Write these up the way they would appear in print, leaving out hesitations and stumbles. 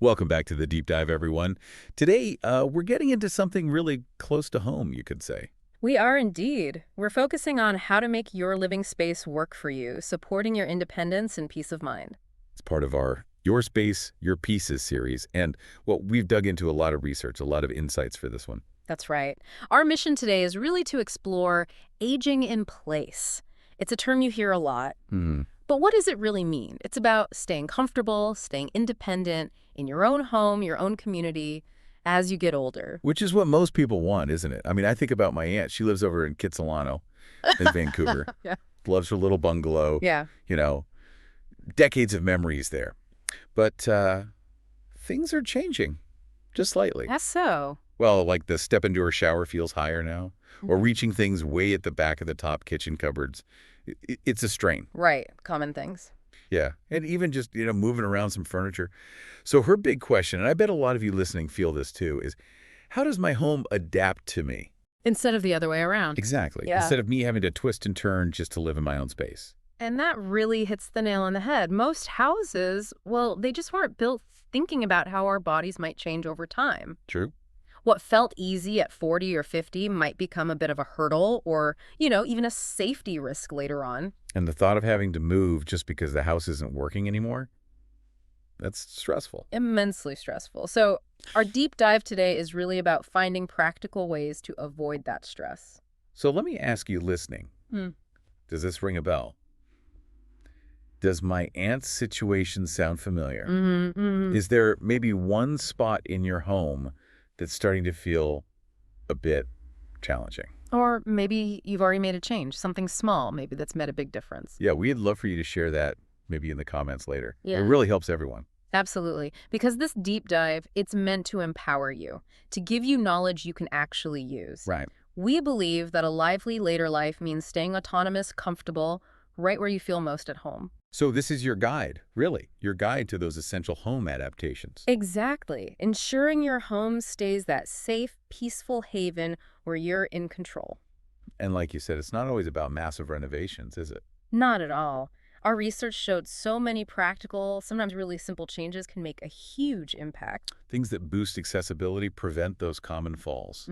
Welcome back to the Deep Dive, everyone. Today, we're getting into something really close to home, you could say. We are indeed. We're focusing on how to make your living space work for you, supporting your independence and peace of mind. It's part of our Your Space, Your Pieces series, and, well, we've dug into a lot of research, a lot of insights for this one. That's right. Our mission today is really to explore aging in place. It's a term you hear a lot, Hmm. but what does it really mean? It's about staying comfortable, staying independent in your own home, your own community, as you get older. Which is what most people want, isn't it? I mean, I think about my aunt. She lives over in Kitsilano in Vancouver. Yeah. Loves her little bungalow. Yeah. You know, decades of memories there. But things are changing, just slightly. That's so. Well, like the step into her shower feels higher now, or reaching things way at the back of the top kitchen cupboards. It's a strain. Right. Common things. Yeah, and even just, moving around some furniture. So her big question, and I bet a lot of you listening feel this too, is how does my home adapt to me? Instead of the other way around. Exactly. Yeah. Instead of me having to twist and turn just to live in my own space. And that really hits the nail on the head. Most houses, well, they just weren't built thinking about how our bodies might change over time. True. What felt easy at 40 or 50 might become a bit of a hurdle or, even a safety risk later on. And the thought of having to move just because the house isn't working anymore, that's stressful. Immensely stressful. So our deep dive today is really about finding practical ways to avoid that stress. So let me ask you listening, does this ring a bell? Does my aunt's situation sound familiar? Is there maybe one spot in your home that's starting to feel a bit challenging? Or maybe you've already made a change, something small, maybe that's made a big difference. Yeah, we'd love for you to share that maybe in the comments later. Yeah. It really helps everyone. Absolutely. Because this deep dive, it's meant to empower you, to give you knowledge you can actually use. Right. We believe that a lively later life means staying autonomous, comfortable, right where you feel most at home. So this is your guide, really, your guide to those essential home adaptations. Exactly. Ensuring your home stays that safe, peaceful haven where you're in control. And like you said, it's not always about massive renovations, is it? Not at all. Our research showed so many practical, sometimes really simple changes can make a huge impact. Things that boost accessibility, prevent those common falls.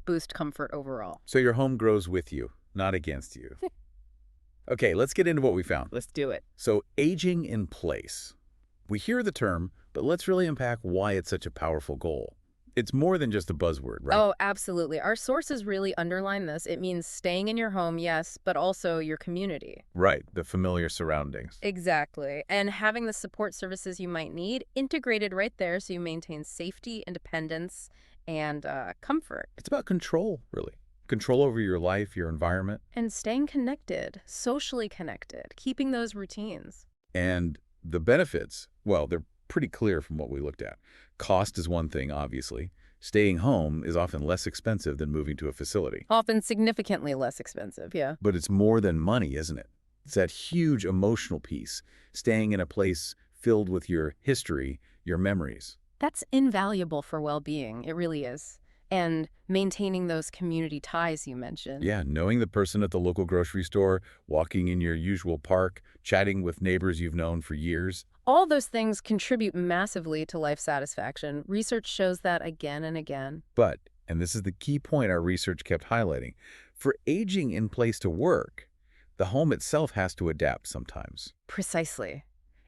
Boost comfort overall. So your home grows with you, not against you. Okay, let's get into what we found. Let's do it. So aging in place. We hear the term, but let's really unpack why it's such a powerful goal. It's more than just a buzzword, right? Oh, absolutely. Our sources really underline this. It means staying in your home, yes, but also your community. Right, the familiar surroundings. Exactly. And having the support services you might need integrated right there so you maintain safety, independence, and comfort. It's about control, really. Control over your life, your environment. And staying connected, socially connected, keeping those routines. And the benefits, well, they're pretty clear from what we looked at. Cost is one thing, obviously. Staying home is often less expensive than moving to a facility. Often significantly less expensive, yeah. But it's more than money, isn't it? It's that huge emotional piece, staying in a place filled with your history, your memories. That's invaluable for well-being. It really is. And maintaining those community ties you mentioned. Yeah, knowing the person at the local grocery store, walking in your usual park, chatting with neighbors you've known for years. All those things contribute massively to life satisfaction. Research shows that again and again. But, and this is the key point our research kept highlighting, for aging in place to work, the home itself has to adapt sometimes. Precisely.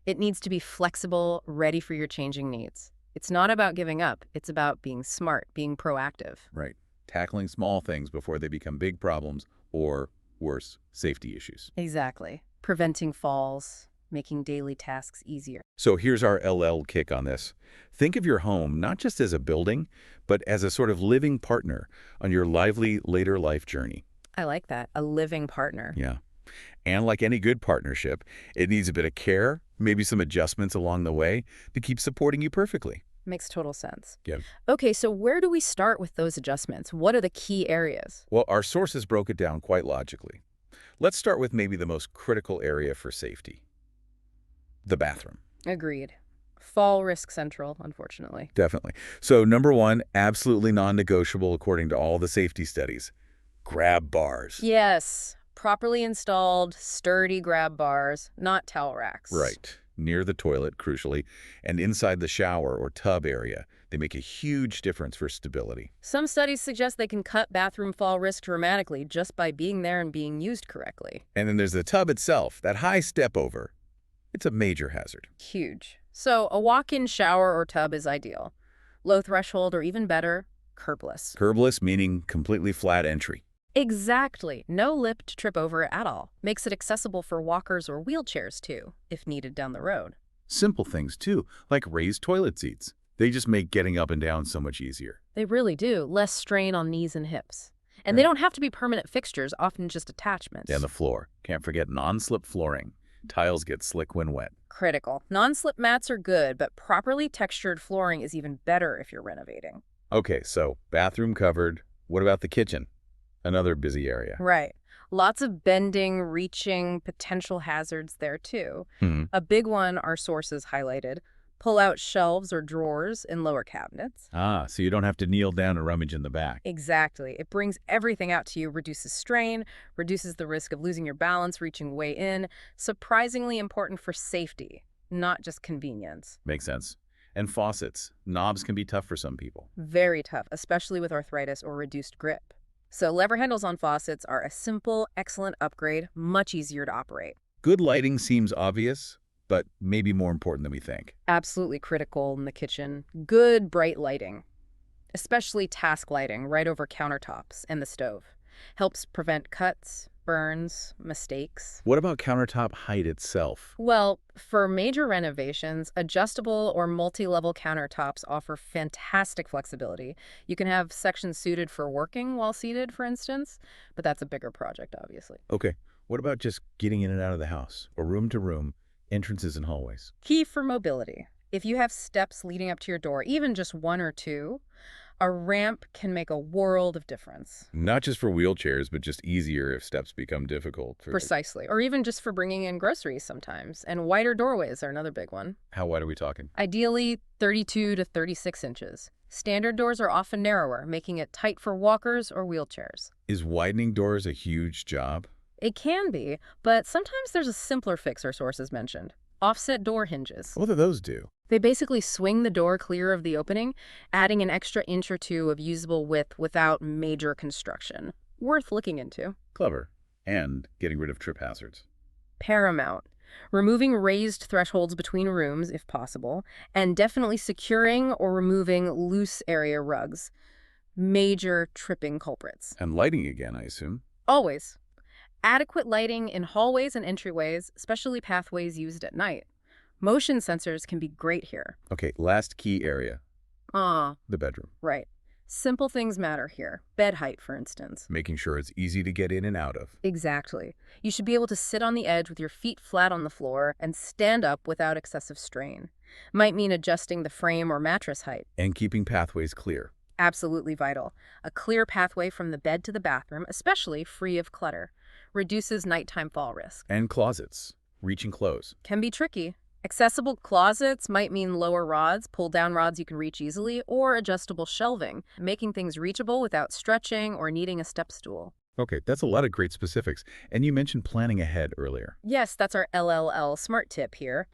It needs to be flexible, ready for your changing needs. It's not about giving up. It's about being smart, being proactive. Right. Tackling small things before they become big problems or, worse, safety issues. Exactly. Preventing falls, making daily tasks easier. So here's our LL kick on this. Think of your home not just as a building, but as a sort of living partner on your lively later life journey. I like that. A living partner. Yeah. And like any good partnership, it needs a bit of care, maybe some adjustments along the way to keep supporting you perfectly. Makes total sense. Yeah. Okay, so where do we start with those adjustments? What are the key areas? Well, our sources broke it down quite logically. Let's start with maybe the most critical area for safety. The bathroom. Agreed. Fall risk central, unfortunately. Definitely. So number one, absolutely non-negotiable according to all the safety studies. Grab bars. Yes. Properly installed, sturdy grab bars, not towel racks. Right. near the toilet, crucially, and inside the shower or tub area. They make a huge difference for stability. Some studies suggest they can cut bathroom fall risk dramatically just by being there and being used correctly. And then there's the tub itself, that high step over. It's a major hazard. Huge. So a walk-in shower or tub is ideal. Low threshold, or even better, curbless. Curbless meaning completely flat entry. Exactly. No lip to trip over at all. Makes it accessible for walkers or wheelchairs too, if needed down the road. Simple things too, like raised toilet seats. They just make getting up and down so much easier. They really do. Less strain on knees and hips. And they don't have to be permanent fixtures, often just attachments. And the floor. Can't forget non-slip flooring. Tiles get slick when wet. Critical. Non-slip mats are good, but properly textured flooring is even better if you're renovating. Okay, so bathroom covered. What about the kitchen? Another busy area. Right. Lots of bending, reaching, potential hazards there too. A big one are sources highlighted. Pull-out shelves or drawers in lower cabinets. Ah, so you don't have to kneel down and rummage in the back. Exactly. It brings everything out to you, reduces strain, reduces the risk of losing your balance, reaching way in. Surprisingly important for safety, not just convenience. Makes sense. And faucets. Knobs can be tough for some people. Very tough, especially with arthritis or reduced grip. So lever handles on faucets are a simple, excellent upgrade, much easier to operate. Good lighting seems obvious, but maybe more important than we think. Absolutely critical in the kitchen. Good, bright lighting, especially task lighting right over countertops and the stove. Helps prevent cuts, burns, mistakes. What about countertop height itself? Well, for major renovations, adjustable or multi-level countertops offer fantastic flexibility. You can have sections suited for working while seated, for instance, but that's a bigger project, obviously. Okay, what about just getting in and out of the house, or room to room, entrances and hallways? Key for mobility. If you have steps leading up to your door, even just one or two, a ramp can make a world of difference. Not just for wheelchairs, but just easier if steps become difficult. Precisely. Or even just for bringing in groceries sometimes. And wider doorways are another big one. How wide are we talking? Ideally, 32 to 36 inches. Standard doors are often narrower, making it tight for walkers or wheelchairs. Is widening doors a huge job? It can be, but sometimes there's a simpler fix our sources mentioned. Offset door hinges. What do those do? They basically swing the door clear of the opening, adding an extra inch or two of usable width without major construction. Worth looking into. Clever. And getting rid of trip hazards. Paramount. Removing raised thresholds between rooms, if possible, and definitely securing or removing loose area rugs. Major tripping culprits. And lighting again, I assume. Always. Adequate lighting in hallways and entryways, especially pathways used at night. Motion sensors can be great here. Okay, last key area. The bedroom. Right. Simple things matter here. Bed height, for instance. Making sure it's easy to get in and out of. Exactly. You should be able to sit on the edge with your feet flat on the floor and stand up without excessive strain. Might mean adjusting the frame or mattress height. And keeping pathways clear. Absolutely vital. A clear pathway from the bed to the bathroom, especially free of clutter, reduces nighttime fall risk. And closets. Reach and close. Can be tricky. Accessible closets might mean lower rods, pull-down rods you can reach easily, or adjustable shelving, making things reachable without stretching or needing a step stool. Okay, that's a lot of great specifics. And you mentioned planning ahead earlier. Yes, that's our LLL smart tip here.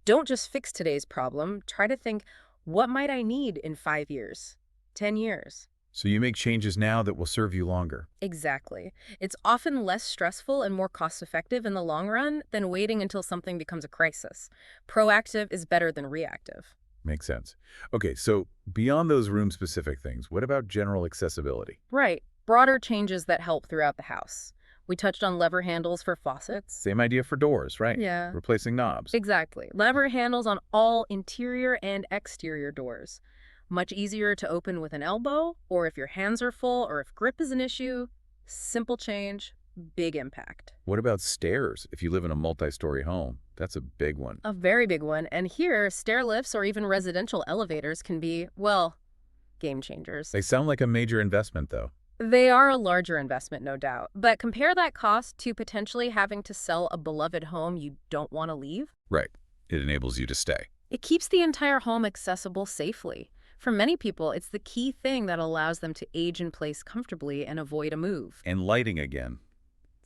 Don't just fix today's problem. Try to think, what might I need in 5 years, 10 years? So you make changes now that will serve you longer. Exactly. It's often less stressful and more cost-effective in the long run than waiting until something becomes a crisis. Proactive is better than reactive. Makes sense. Okay, so beyond those room-specific things, what about general accessibility? Right. Broader changes that help throughout the house. We touched on lever handles for faucets. Same idea for doors, right? Yeah. Replacing knobs. Exactly. Lever handles on all interior and exterior doors. Much easier to open with an elbow, or if your hands are full, or if grip is an issue. Simple change, big impact. What about stairs if you live in a multi-story home? That's a big one. A very big one. And here, stair lifts or even residential elevators can be, well, game changers. They sound like a major investment, though. They are a larger investment, no doubt. But compare that cost to potentially having to sell a beloved home you don't want to leave. Right. It enables you to stay. It keeps the entire home accessible safely. For many people, it's the key thing that allows them to age in place comfortably and avoid a move. And lighting again.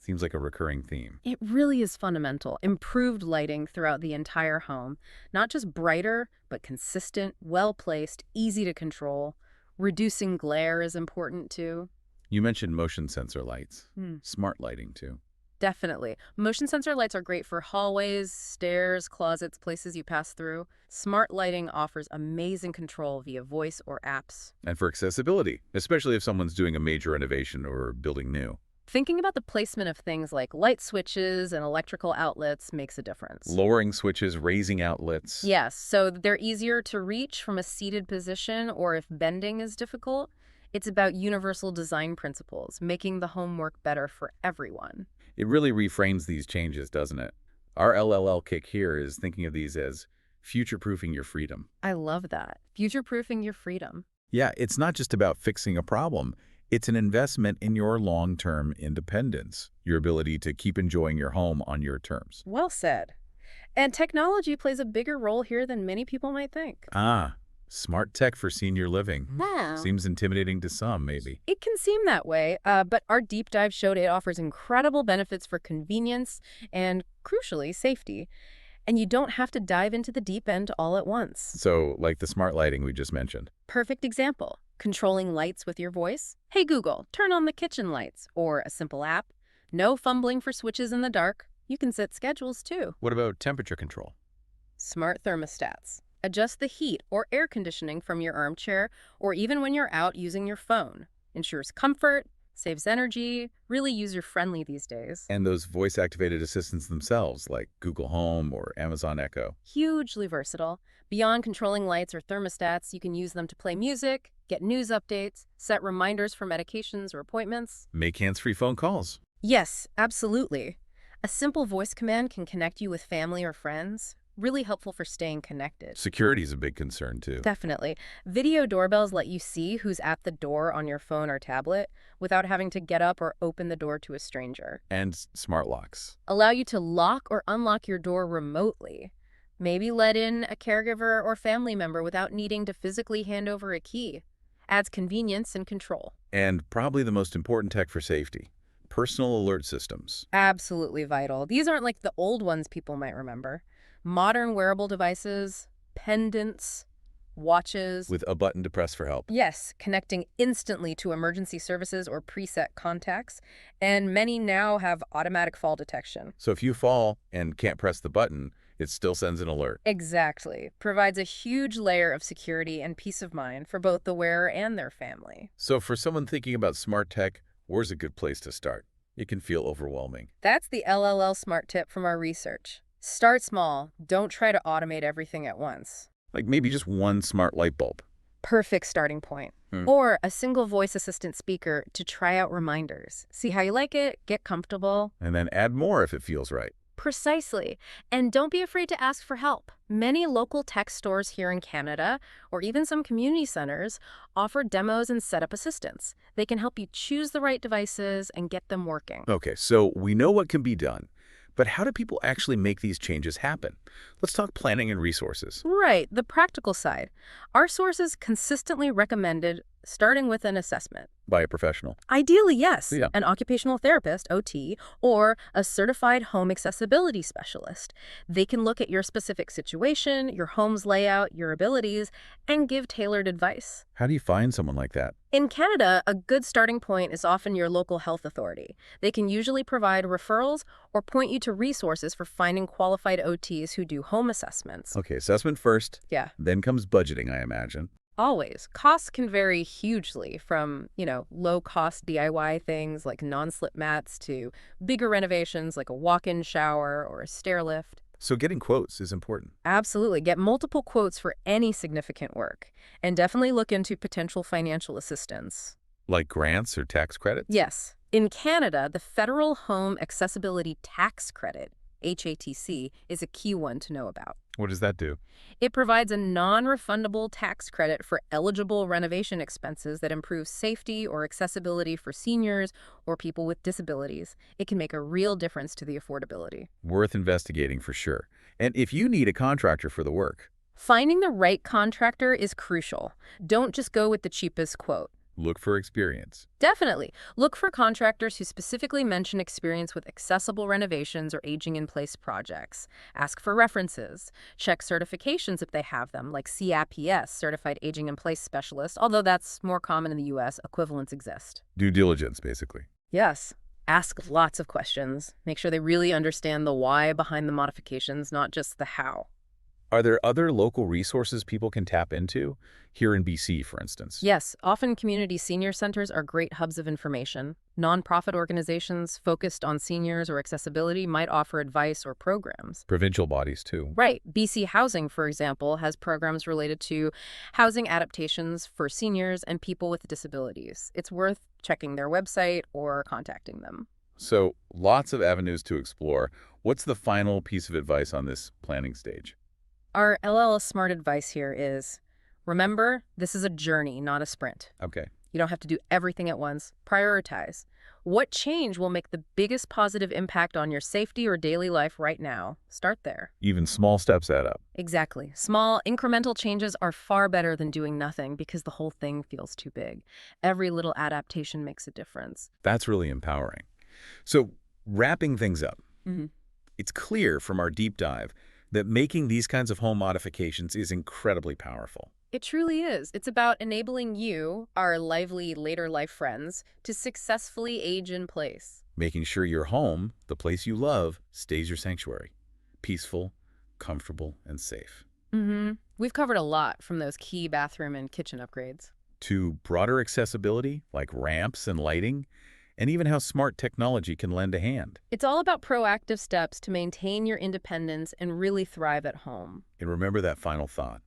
Seems like a recurring theme. It really is fundamental. Improved lighting throughout the entire home. Not just brighter, but consistent, well-placed, easy to control. Reducing glare is important too. You mentioned motion sensor lights. Hmm. Smart lighting, too. Definitely. Motion sensor lights are great for hallways, stairs, closets, places you pass through. Smart lighting offers amazing control via voice or apps. And for accessibility, especially if someone's doing a major renovation or building new. Thinking about the placement of things like light switches and electrical outlets makes a difference. Lowering switches, raising outlets. Yes, so they're easier to reach from a seated position, or if bending is difficult. It's about universal design principles, making the home work better for everyone. It really reframes these changes, doesn't it? Our LLL kick here is thinking of these as future-proofing your freedom. I love that. Future-proofing your freedom. Yeah, it's not just about fixing a problem. It's an investment in your long-term independence, your ability to keep enjoying your home on your terms. Well said. And technology plays a bigger role here than many people might think. Smart tech for senior living. Wow. Seems intimidating to some, maybe. It can seem that way, but our deep dive showed it offers incredible benefits for convenience and, crucially, safety. And you don't have to dive into the deep end all at once. So, like the smart lighting we just mentioned. Perfect example. Controlling lights with your voice. Hey Google, turn on the kitchen lights. Or a simple app. No fumbling for switches in the dark. You can set schedules too. What about temperature control? Smart thermostats. Adjust the heat or air conditioning from your armchair or even when you're out using your phone. Ensures comfort, saves energy, really user-friendly these days. And those voice-activated assistants themselves, like Google Home or Amazon Echo. Hugely versatile. Beyond controlling lights or thermostats, you can use them to play music, get news updates, set reminders for medications or appointments. Make hands-free phone calls. Yes, absolutely. A simple voice command can connect you with family or friends. Really helpful for staying connected. Security is a big concern, too. Definitely. Video doorbells let you see who's at the door on your phone or tablet without having to get up or open the door to a stranger. And smart locks. Allow you to lock or unlock your door remotely. Maybe let in a caregiver or family member without needing to physically hand over a key. Adds convenience and control. And probably the most important tech for safety. Personal alert systems. Absolutely vital. These aren't like the old ones people might remember. Modern wearable devices, pendants, watches. With a button to press for help. Yes, connecting instantly to emergency services or preset contacts. And many now have automatic fall detection. So if you fall and can't press the button, it still sends an alert. Exactly. Provides a huge layer of security and peace of mind for both the wearer and their family. So for someone thinking about smart tech, where's a good place to start? It can feel overwhelming. That's the LLL Smart Tip from our research. Start small. Don't try to automate everything at once. Like maybe just one smart light bulb. Perfect starting point. Or a single voice assistant speaker to try out reminders. See how you like it, get comfortable. And then add more if it feels right. Precisely. And don't be afraid to ask for help. Many local tech stores here in Canada, or even some community centers, offer demos and setup assistance. They can help you choose the right devices and get them working. Okay, so we know what can be done. But how do people actually make these changes happen? Let's talk planning and resources. Right, the practical side. Our sources consistently recommended starting with an assessment. By a professional. Ideally, yes, Yeah. an occupational therapist, OT, or a certified home accessibility specialist. They can look at your specific situation, your home's layout, your abilities, and give tailored advice. How do you find someone like that? In Canada, a good starting point is often your local health authority. They can usually provide referrals or point you to resources for finding qualified OTs who do home assessments. Okay, assessment first. Yeah. Then comes budgeting, I imagine. Always. Costs can vary hugely from, low-cost DIY things like non-slip mats to bigger renovations like a walk-in shower or a stair lift. So getting quotes is important. Absolutely. Get multiple quotes for any significant work. And definitely look into potential financial assistance. Like grants or tax credits? Yes. In Canada, the Federal Home Accessibility Tax Credit, HATC, is a key one to know about. What does that do? It provides a non-refundable tax credit for eligible renovation expenses that improve safety or accessibility for seniors or people with disabilities. It can make a real difference to the affordability. Worth investigating for sure. And if you need a contractor for the work, Finding the right contractor is crucial. Don't just go with the cheapest quote. Look for experience. Definitely. Look for contractors who specifically mention experience with accessible renovations or aging-in-place projects. Ask for references. Check certifications if they have them, like CAPS, Certified Aging-in-Place Specialist, although that's more common in the U.S. Equivalents exist. Due diligence, basically. Yes. Ask lots of questions. Make sure they really understand the why behind the modifications, not just the how. Are there other local resources people can tap into? Here in BC, for instance. Yes, often community senior centers are great hubs of information. Nonprofit organizations focused on seniors or accessibility might offer advice or programs. Provincial bodies, too. Right. BC Housing, for example, has programs related to housing adaptations for seniors and people with disabilities. It's worth checking their website or contacting them. So, lots of avenues to explore. What's the final piece of advice on this planning stage? Our LLS Smart advice here is, remember, this is a journey, not a sprint. Okay. You don't have to do everything at once. Prioritize. What change will make the biggest positive impact on your safety or daily life right now? Start there. Even small steps add up. Exactly. Small, incremental changes are far better than doing nothing because the whole thing feels too big. Every little adaptation makes a difference. That's really empowering. So, wrapping things up, Mhm. it's clear from our deep dive that making these kinds of home modifications is incredibly powerful. It truly is. It's about enabling you, our lively later life friends, to successfully age in place. Making sure your home, the place you love, stays your sanctuary. Peaceful, comfortable, and safe. We've covered a lot, from those key bathroom and kitchen upgrades. To broader accessibility, like ramps and lighting, and even how smart technology can lend a hand. It's all about proactive steps to maintain your independence and really thrive at home. And remember that final thought.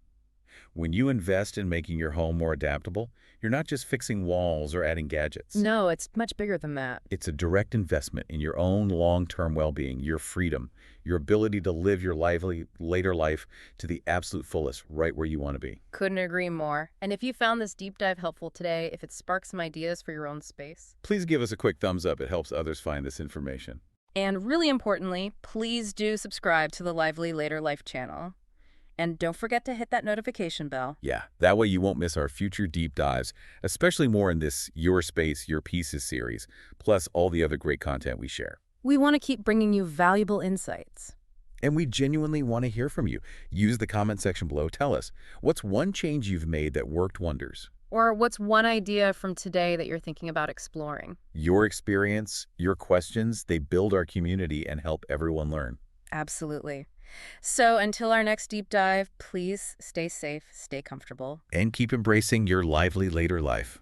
When you invest in making your home more adaptable, you're not just fixing walls or adding gadgets. No, it's much bigger than that. It's a direct investment in your own long-term well-being, your freedom, your ability to live your lively later life to the absolute fullest, right where you want to be. Couldn't agree more. And if you found this deep dive helpful today, if it sparks some ideas for your own space. Please give us a quick thumbs up. It helps others find this information. And really importantly, please do subscribe to the Lively Later Life channel. And don't forget to hit that notification bell. Yeah, that way you won't miss our future deep dives, especially more in this Your Space, Your Pieces series, plus all the other great content we share. We want to keep bringing you valuable insights. And we genuinely want to hear from you. Use the comment section below. Tell us, what's one change you've made that worked wonders? Or what's one idea from today that you're thinking about exploring? Your experience, your questions, they build our community and help everyone learn. Absolutely. So until our next deep dive, please stay safe, stay comfortable. And keep embracing your lively later life.